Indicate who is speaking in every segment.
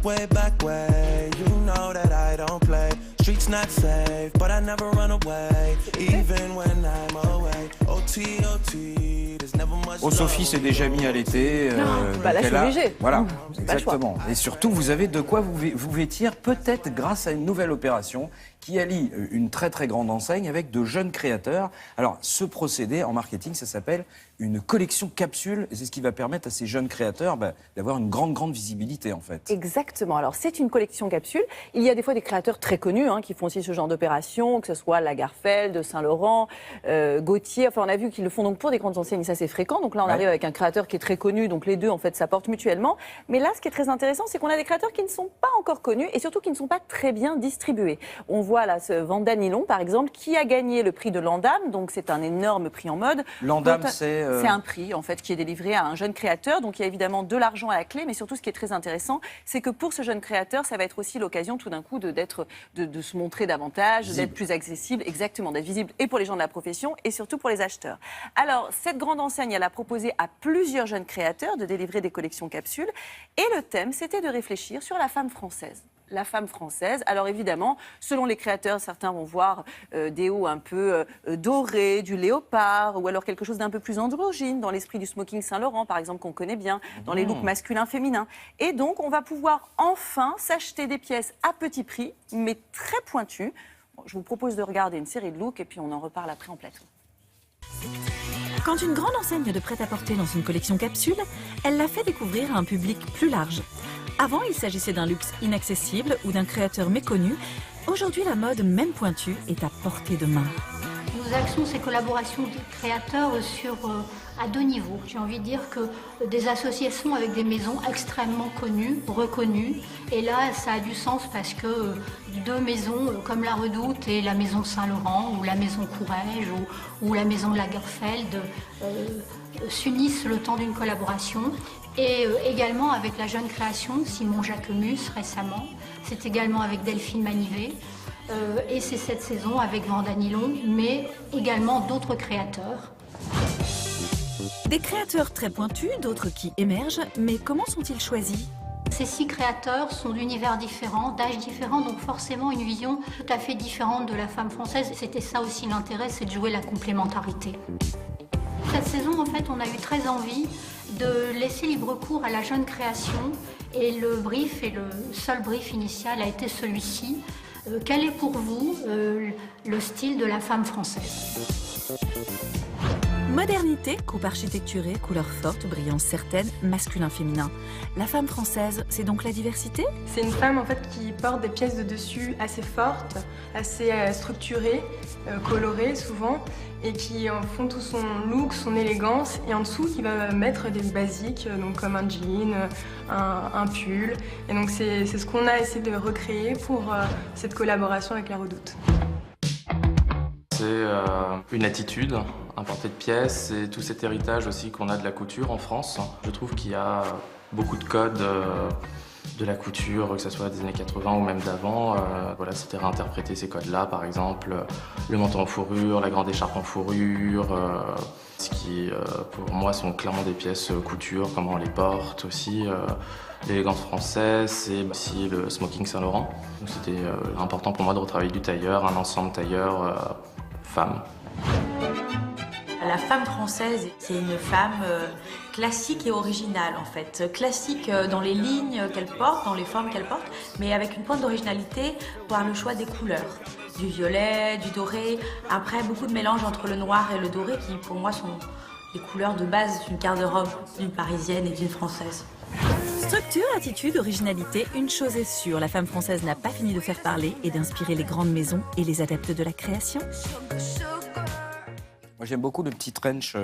Speaker 1: way back way. You know that I don't play. Streets not safe, but I never run away, even when I'm away. OT, there's never much.
Speaker 2: Oh, Sophie s'est déjà mis à l'été.
Speaker 3: Bah là, je suis obligée.
Speaker 2: Voilà,
Speaker 3: C'est pas le choix.
Speaker 2: exactement. Et surtout, vous avez de quoi vous vêtir, peut-être grâce à une nouvelle opération qui allie une très très grande enseigne avec de jeunes créateurs. Alors, ce procédé en marketing, ça s'appelle une collection capsule. Et c'est ce qui va permettre à ces jeunes créateurs d'avoir une grande visibilité, en fait.
Speaker 3: Exactement. Alors, c'est une collection capsule. Il y a des fois des créateurs très connus qui font aussi ce genre d'opération, que ce soit Lagerfeld, Saint-Laurent, Gaultier. Enfin, on a vu qu'ils le font donc pour des grandes enseignes, ça c'est fréquent. Donc là, on arrive avec un créateur qui est très connu, donc les deux, en fait, s'apportent mutuellement. Mais là, ce qui est très intéressant, c'est qu'on a des créateurs qui ne sont pas encore connus et surtout qui ne sont pas très bien distribués. On voit là ce Vanda Nilon, par exemple, qui a gagné le prix de l'Andam. Donc, c'est un énorme prix en mode.
Speaker 2: L'Andam, c'est
Speaker 3: un prix, en fait, qui est délivré à un jeune créateur. Donc, il y a évidemment de l'argent à la clé, mais surtout, ce qui est très intéressant, c'est que pour ce jeune créateur, ça va être aussi l'occasion, tout d'un coup, de se montrer davantage, d'être plus accessible, exactement, d'être visible et pour les gens de la profession et surtout pour les acheteurs. Alors, cette grande enseigne, elle a proposé à plusieurs jeunes créateurs de délivrer des collections capsules. Et le thème, c'était de réfléchir sur la femme française. La femme française. Alors évidemment, selon les créateurs, certains vont voir des hauts un peu dorés, du léopard, ou alors quelque chose d'un peu plus androgyne, dans l'esprit du smoking Saint-Laurent, par exemple, qu'on connaît bien, dans les looks masculins-féminins. Et donc, on va pouvoir enfin s'acheter des pièces à petit prix, mais très pointues. Bon, je vous propose de regarder une série de looks, et puis on en reparle après en plateau.
Speaker 4: Quand une grande enseigne de prêt-à-porter lance une collection capsule, elle la fait découvrir à un public plus large. Avant, il s'agissait d'un luxe inaccessible ou d'un créateur méconnu. Aujourd'hui, la mode, même pointue, est à portée de main.
Speaker 5: Nous axons ces collaborations de créateurs à deux niveaux. J'ai envie de dire que des associations avec des maisons extrêmement connues, reconnues. Et là, ça a du sens parce que deux maisons comme la Redoute et la maison Saint-Laurent ou la maison Courrèges ou la maison Lagerfeld s'unissent le temps d'une collaboration. Et également avec la jeune création, Simon Jacquemus récemment. C'est également avec Delphine Manivet. Et c'est cette saison avec Vanda Nilon, mais également d'autres créateurs.
Speaker 4: Des créateurs très pointus, d'autres qui émergent, mais comment sont-ils choisis ?
Speaker 5: Ces 6 créateurs sont d'univers différents, d'âges différents, donc forcément une vision tout à fait différente de la femme française. C'était ça aussi l'intérêt, c'est de jouer la complémentarité. Cette saison, en fait, on a eu très envie de laisser libre cours à la jeune création et le brief, et le seul brief initial a été celui-ci. Quel est pour vous le style de la femme française ?
Speaker 4: Modernité, coupe architecturée, couleurs fortes, brillance certaine, masculin-féminin. La femme française, c'est donc la diversité ?
Speaker 6: C'est une femme en fait qui porte des pièces de dessus assez fortes, assez structurées, colorées souvent, et qui en font tout son look, son élégance, et en dessous qui va mettre des basiques, donc comme un jean, un pull. Et donc c'est ce qu'on a essayé de recréer pour cette collaboration avec la Redoute.
Speaker 7: C'est une attitude, un porté de pièces et tout cet héritage aussi qu'on a de la couture en France. Je trouve qu'il y a beaucoup de codes de la couture, que ce soit des années 80 ou même d'avant. Voilà, c'était réinterpréter ces codes-là, par exemple le manteau en fourrure, la grande écharpe en fourrure, ce qui pour moi sont clairement des pièces couture, comment on les porte aussi. L'élégance française, c'est aussi le smoking Saint-Laurent. C'était important pour moi de retravailler du tailleur, un ensemble tailleur femme.
Speaker 8: La femme française, c'est une femme classique et originale en fait. Classique dans les lignes qu'elle porte, dans les formes qu'elle porte, mais avec une pointe d'originalité par le choix des couleurs. Du violet, du doré, après beaucoup de mélange entre le noir et le doré qui pour moi sont les couleurs de base d'une garde-robe, d'une parisienne et d'une française.
Speaker 4: Structure, attitude, originalité, une chose est sûre, la femme française n'a pas fini de faire parler et d'inspirer les grandes maisons et les adeptes de la création.
Speaker 2: Moi, j'aime beaucoup le petit trench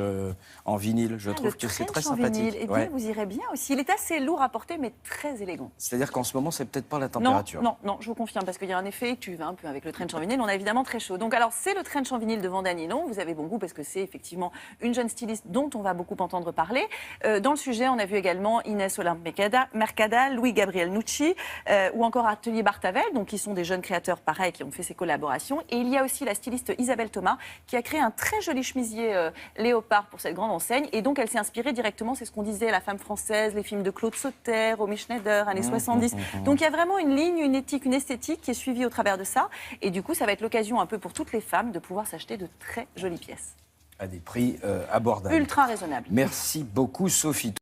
Speaker 2: en vinyle. Je trouve que c'est très sympathique.
Speaker 3: Eh bien, vous irez bien aussi. Il est assez lourd à porter, mais très élégant.
Speaker 2: C'est-à-dire qu'en ce moment, c'est peut-être pas la température.
Speaker 3: Non, je vous confirme, parce qu'il y a un effet, tu vas un peu avec le trench en vinyle, on a évidemment très chaud. Donc, alors, c'est le trench en vinyle de Vanda Nilon. Vous avez bon goût, parce que c'est effectivement une jeune styliste dont on va beaucoup entendre parler. Dans le sujet, on a vu également Inès Olympe-Mercada, Louis-Gabriel Nucci, ou encore Atelier Bartavel, donc qui sont des jeunes créateurs pareils, qui ont fait ces collaborations. Et il y a aussi la styliste Isabelle Thomas, qui a créé un très joli chemisiers léopard pour cette grande enseigne. Et donc, elle s'est inspirée directement, c'est ce qu'on disait, la femme française, les films de Claude Sauter, Romy Schneider, années 70. Donc, il y a vraiment une ligne, une éthique, une esthétique qui est suivie au travers de ça. Et du coup, ça va être l'occasion un peu pour toutes les femmes de pouvoir s'acheter de très jolies pièces.
Speaker 2: À des prix abordables.
Speaker 3: Ultra raisonnables.
Speaker 2: Merci beaucoup, Sophie.